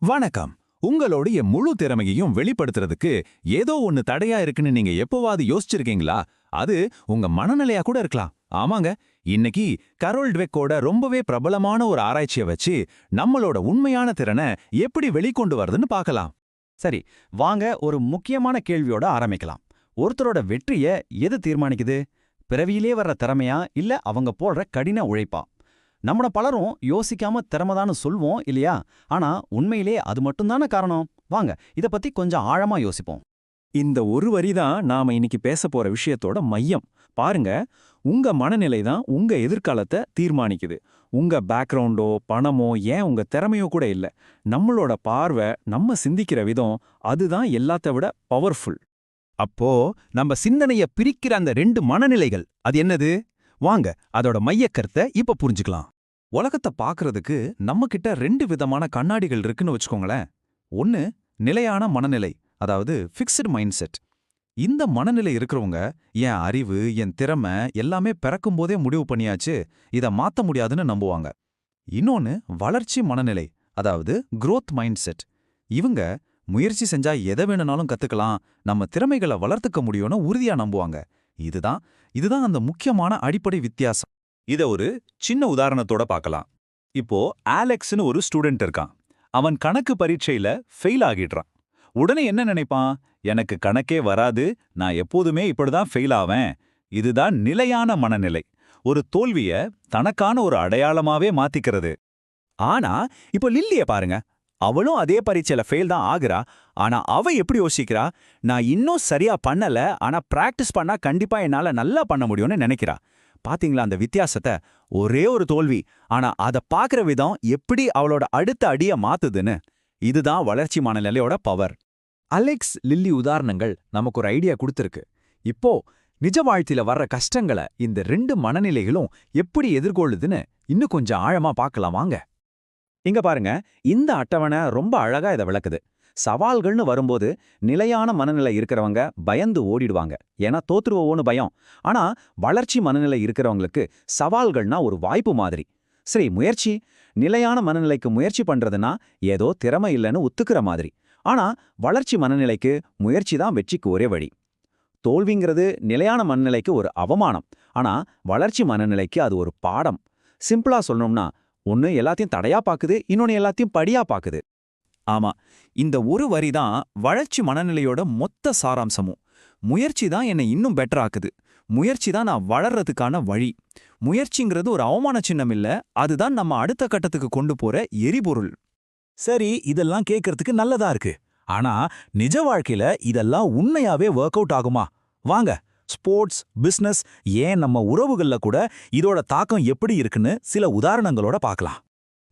வணக்கம். உங்களுடைய முழு திறமையையும் வெளிப்படுத்துறதுக்கு ஏதோ ஒன்னு தடையா இருக்குன்னு நீங்க எப்போவாது யோசிச்சிருக்கீங்களா? அது உங்க மனநிலையா கூட இருக்கலாம். ஆமாங்க, இன்னைக்கு கரோல் ட்வெக்கோட ரொம்பவே பிரபலமான ஒரு ஆராய்ச்சியை வச்சு நம்மளோட உண்மையான திறனை எப்படி வெளிக்கொண்டு வருதுன்னு பார்க்கலாம். சரி, வாங்க ஒரு முக்கியமான கேள்வியோட ஆரம்பிக்கலாம். ஒருத்தரோட வெற்றிய எது தீர்மானிக்குது? பிறவியிலே வர்ற திறமையா இல்ல அவங்க போடுற கடின உழைப்பா? நம்மள பலரும் யோசிக்காம திறமைதான்னு சொல்வோம் இல்லையா? ஆனா உண்மையிலே அது மட்டும்தானே காரணம்? வாங்க இத பத்தி கொஞ்சம் ஆழமா யோசிப்போம். இந்த ஒரு வரி தான் நாம இன்னைக்கு பேச போற விஷயத்தோட மையம். பாருங்க, உங்க மனநிலை தான் உங்க எதிர்காலத்தை தீர்மானிக்குது. உங்க பேக்ரவுண்டோ பணமோ ஏன் உங்க திறமையோ கூட இல்ல. நம்மளோட பார்வை, நம்ம சிந்திக்கிற விதம், அதுதான் எல்லாத்த விட பவர்ஃபுல். அப்போ நம்ம சிந்தனைய பிரிக்கிற அந்த ரெண்டு மனநிலைகள் அது என்னது? வாங்க அதோட மையக்கருத்தை இப்ப புரிஞ்சுக்கலாம். உலகத்தை பார்க்கறதுக்கு நம்ம கிட்ட ரெண்டு விதமான கண்ணாடிகள் இருக்குன்னு வச்சுக்கோங்களேன். ஒன்னு நிலையான மனநிலை, அதாவது ஃபிக்ஸ்டு மைண்ட் செட். இந்த மனநிலை இருக்கிறவங்க என் அறிவு, என் திறமை எல்லாமே பிறக்கும் போதே முடிவு பண்ணியாச்சு, இதை மாத்த முடியாதுன்னு நம்புவாங்க. இன்னொன்னு வளர்ச்சி மனநிலை, அதாவது growth மைண்ட் செட். இவங்க முயற்சி செஞ்சா எதை வேணும்னாலும் கத்துக்கலாம், நம்ம திறமைகளை வளர்த்துக்க முடியும்னு உறுதியா நம்புவாங்க. இதுதான் அந்த முக்கியமான அடிப்படை வித்தியாசம். இத ஒரு சின்ன உதாரணத்தோட பார்க்கலாம். இப்போ ஆலெக்ஸ்னு ஒரு ஸ்டூடெண்ட் இருக்கான். அவன் கணக்கு பரீட்சையில ஃபெயில் ஆகிடுறான். உடனே என்ன நினைப்பான்? எனக்கு கணக்கே வராது, நான் எப்போதுமே இப்படிதான் ஃபெயில் ஆவேன். இதுதான் நிலையான மனநிலை. ஒரு தோல்விய தனக்கான ஒரு அடையாளமாவே மாத்திக்கிறது. ஆனா இப்போ லில்லிய பாருங்க. அவளும் அதே பரீட்சையில ஃபெயில் தான் ஆகுறா. ஆனா அவ எப்படி யோசிக்கிறா? நான் இன்னும் சரியா பண்ணல, ஆனா பிராக்டிஸ் பண்ணா கண்டிப்பா என்னால நல்லா பண்ண முடியும்னு நினைக்கிறா. பாத்தீங்களா அந்த வித்தியாசத்தை? ஒரே ஒரு தோல்வி, ஆனா அத பாக்குற விதம் எப்படி அவளோட அடுத்த அடிய மாத்துதுன்னு. இதுதான் வளர்ச்சி மனநிலையோட பவர். அலெக்ஸ், லில்லி உதாரணங்கள் நமக்கு ஒரு ஐடியா கொடுத்திருக்கு. இப்போ நிஜ வாழ்க்கையில வர்ற கஷ்டங்களை இந்த ரெண்டு மனநிலைகளும் எப்படி எதிர்கொள்ளுதுன்னு இன்னும் கொஞ்சம் ஆழமா பார்க்கலாம் வாங்க. இங்க பாருங்க, இந்த அட்டவணை ரொம்ப அழகா இதை விளக்குது. சவால்கள்னு வரும்போது நிலையான மனநிலை இருக்கிறவங்க பயந்து ஓடிடுவாங்க, ஏன்னா தோத்துருவோன்னு பயம். ஆனா வளர்ச்சி மனநிலை இருக்கிறவங்களுக்கு சவால்கள்னா ஒரு வாய்ப்பு மாதிரி. சரி, முயற்சி நிலையான மனநிலைக்கு முயற்சி பண்றதுன்னா ஏதோ திறமை இல்லைன்னு ஒத்துக்கிற மாதிரி. ஆனா வளர்ச்சி மனநிலைக்கு முயற்சி தான் வெற்றிக்கு ஒரே வழி. தோல்விங்கிறது நிலையான மனநிலைக்கு ஒரு அவமானம், ஆனா வளர்ச்சி மனநிலைக்கு அது ஒரு பாடம். சிம்பிளா சொல்லணும்னா, ஒன்னு எல்லாத்தையும் தடையா பாக்குது, இன்னொன்னு எல்லாத்தையும் படியா பாக்குது. ஆமா, இந்த ஒரு வரி தான் வளர்ச்சி மனநிலையோட மொத்த சாராம்சமும். முயற்சி தான் என்னை இன்னும் பெட்டர் ஆக்குது. முயற்சி தான் நான் வளர்றதுக்கான வழி. முயற்சிங்கிறது ஒரு அவமான சின்னம் இல்ல, அதுதான் நம்ம அடுத்த கட்டத்துக்கு கொண்டு போற எரிபொருள். சரி, இதெல்லாம் கேட்கறதுக்கு நல்லதா இருக்கு. ஆனா நிஜ வாழ்க்கையில இதெல்லாம் உண்மையாவே ஒர்க் அவுட் ஆகுமா? வாங்க, ஸ்போர்ட்ஸ், பிசினஸ், ஏன் நம்ம உறவுகள்ல கூட இதோட தாக்கம் எப்படி இருக்குன்னு சில உதாரணங்களோட பார்க்கலாம்.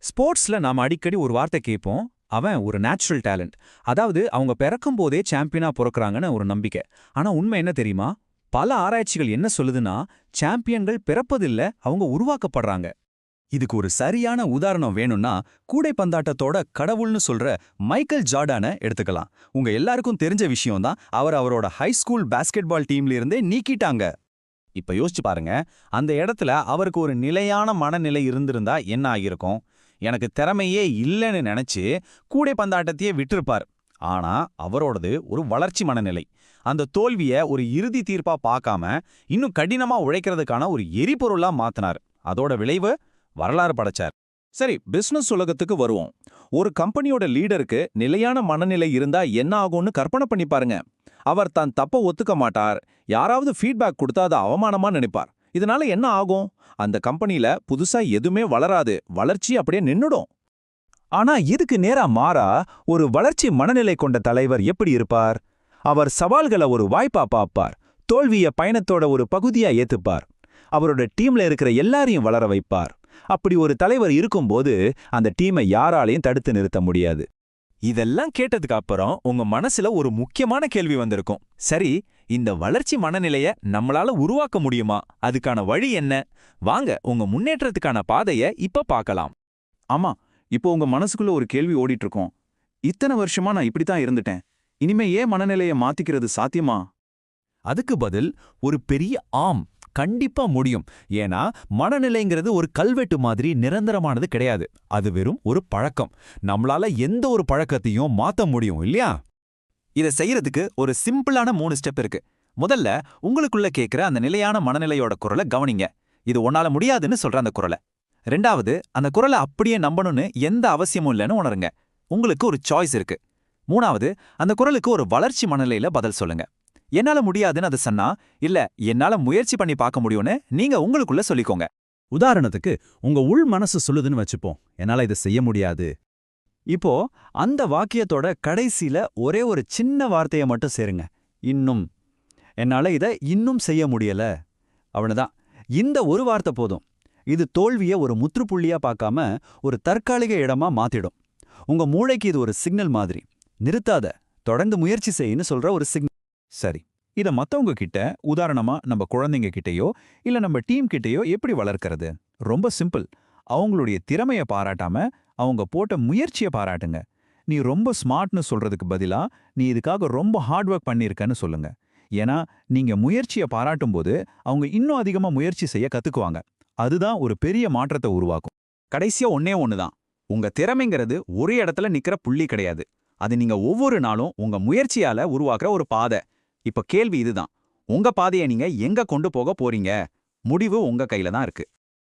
ஸ்போர்ட்ஸ்ல நாம அடிக்கடி ஒரு வார்த்தை கேட்போம், அவன் ஒரு நேச்சுரல் டேலண்ட். அதாவது அவங்க பிறக்கும் போதே சாம்பியனா பிறக்கறாங்கன்னு ஒரு நம்பிக்கை. ஆனா உண்மை என்ன தெரியுமா? பல ஆராய்ச்சிகள் என்ன சொல்லுதுன்னா, சாம்பியன்கள் பிறப்பதில்ல, அவங்க உருவாக்கப்படுறாங்க. இதுக்கு ஒரு சரியான உதாரணம் வேணும்னா, கூடைப்பந்தாட்டத்தோட கடவுள்னு சொல்ற மைக்கேல் ஜார்டானை எடுத்துக்கலாம். உங்க எல்லாருக்கும் தெரிஞ்ச விஷயம்தான், அவரோட ஹை ஸ்கூல் பாஸ்கெட்பால் டீம்ல இருந்தே நீக்கிட்டாங்க. இப்ப யோசிச்சு பாருங்க, அந்த இடத்துல அவருக்கு ஒரு நிலையான மனநிலை இருந்திருந்தா என்ன ஆகியிருக்கும்? எனக்கு திறமையே இல்லைன்னு நினைச்சு கூடைப்பந்தாட்டத்தையே விட்டிருப்பார். ஆனா அவரோடது ஒரு வளர்ச்சி மனநிலை. அந்த தோல்விய ஒரு இறுதி தீர்ப்பா பார்க்காம இன்னும் கடினமா உழைக்கிறதுக்கான ஒரு எரிபொருளா மாத்தினார். அதோட விளைவு வரலாறு படைச்சார். சரி, பிசினஸ் உலகத்துக்கு வருவோம். ஒரு கம்பெனியோட லீடருக்கு நிலையான மனநிலை இருந்தா என்ன ஆகும்னு கற்பனை பண்ணி பாருங்க. அவர் தான் தப்ப ஒத்துக்க மாட்டார். யாராவது ஃபீட்பேக் கொடுத்தா அதை அவமானமா நினைப்பார். இதனால என்ன ஆகும்? அந்த கம்பெனில புதுசா எதுவுமே வளராது, வளர்ச்சி அப்படியே நின்னுடும். ஆனா இதுக்கு நேரா மாறா ஒரு வளர்ச்சி மனநிலை கொண்ட தலைவர் எப்படி இருப்பார்? அவர் சவால்களை ஒரு வாய்ப்பா பார்ப்பார், தோல்விய பயணத்தோட ஒரு பகுதியா ஏத்துப்பார், அவரோட டீம்ல இருக்கிற எல்லாரையும் வளர வைப்பார். அப்படி ஒரு தலைவர் இருக்கும்போது அந்த டீமை யாராலையும் தடுத்து நிறுத்த முடியாது. இதெல்லாம் கேட்டதுக்கு அப்புறம் உங்க மனசுல ஒரு முக்கியமான கேள்வி வந்திருக்கும். சரி, இந்த வளர்ச்சி மனநிலைய நம்மளால உருவாக்க முடியுமா? அதுக்கான வழி என்ன? வாங்க உங்க முன்னேற்றத்துக்கான பாதைய இப்ப பார்க்கலாம். ஆமா, இப்போ உங்க மனசுக்குள்ள ஒரு கேள்வி ஓடிட்டு இருக்கோம். இத்தனை வருஷமா நான் இப்படித்தான் இருந்துட்டேன், இனிமே ஏன் மனநிலைய மாத்திக்கிறது சாத்தியமா? அதுக்கு பதில் ஒரு பெரிய ஆம், கண்டிப்பா முடியும். ஏன்னா மனநிலைங்கிறது ஒரு கல்வெட்டு மாதிரி நிரந்தரமானது கிடையாது. அது வெறும் ஒரு பழக்கம். நம்மளால எந்த ஒரு பழக்கத்தையும் மாத்த முடியும் இல்லையா? இதை செய்யறதுக்கு ஒரு சிம்பிளான 3 ஸ்டெப் இருக்கு. முதல்ல உங்களுக்குள்ள கேட்கிற அந்த நிலையான மனநிலையோட குரலை கவனிங்க. இது உன்னால முடியாதுன்னு சொல்ற அந்த குரலை. ரெண்டாவது, அந்த குரலை அப்படியே நம்பணும்னு எந்த அவசியமும் இல்லைன்னு உணருங்க. உங்களுக்கு ஒரு சாய்ஸ் இருக்கு. மூணாவது, அந்த குரலுக்கு ஒரு வளர்ச்சி மனநிலையில பதில் சொல்லுங்க. என்னால முடியாதுன்னு அது சொன்னா, இல்ல என்னால முயற்சி பண்ணி பார்க்க முடியும்னு நீங்க உங்களுக்குள்ள சொல்லிக்கோங்க. உதாரணத்துக்கு உங்க உள் மனசு சொல்லுதுன்னு வச்சுப்போம், என்னால இதை செய்ய முடியாது. இப்போ அந்த வாக்கியத்தோட கடைசியில ஒரே ஒரு சின்ன வார்த்தையை மட்டும் சேருங்க. இன்னும். என்னால இதை இன்னும் செய்ய முடியல. அவனுதான். இந்த ஒரு வார்த்தை போதும். இது தோல்விய ஒரு முற்றுப்புள்ளியா பார்க்காம ஒரு தற்காலிக இடமா மாத்திடும். உங்க மூளைக்கு இது ஒரு சிக்னல் மாதிரி. நிறுத்தாத, தொடர்ந்து முயற்சி செய்யின்னு சொல்ற ஒரு சிக்னல். சரி, இத மத்தவங்க கிட்ட, உதாரணமா நம்ம குழந்தைங்க கிட்டயோ இல்ல நம்ம டீம் கிட்டயோ எப்படி வளர்க்கறது? ரொம்ப சிம்பிள். அவங்களுடைய திறமைய பாராட்டாம அவங்க போட்ட முயற்சியை பாராட்டுங்க. நீ ரொம்ப ஸ்மார்ட்னு சொல்றதுக்கு பதிலா நீ இதுக்காக ரொம்ப ஹார்ட் ஒர்க் பண்ணியிருக்கன்னு சொல்லுங்க. ஏன்னா நீங்க முயற்சியை பாராட்டும்போது அவங்க இன்னும் அதிகமா முயற்சி செய்ய கத்துக்குவாங்க. அதுதான் ஒரு பெரிய மாற்றத்தை உருவாக்கும். கடைசியா ஒண்ணே ஒண்ணுதான். உங்க திறமைங்கிறது ஒரு இடத்துல நிக்கிற புள்ளி கிடையாது. அது நீங்க ஒவ்வொரு நாளும் உங்க முயற்சியால உருவாக்குற ஒரு பாதை. இப்ப கேள்வி இதுதான். உங்க பாதையை நீங்க எங்க கொண்டு போக போறீங்க? முடிவு உங்க கையில தான் இருக்கு.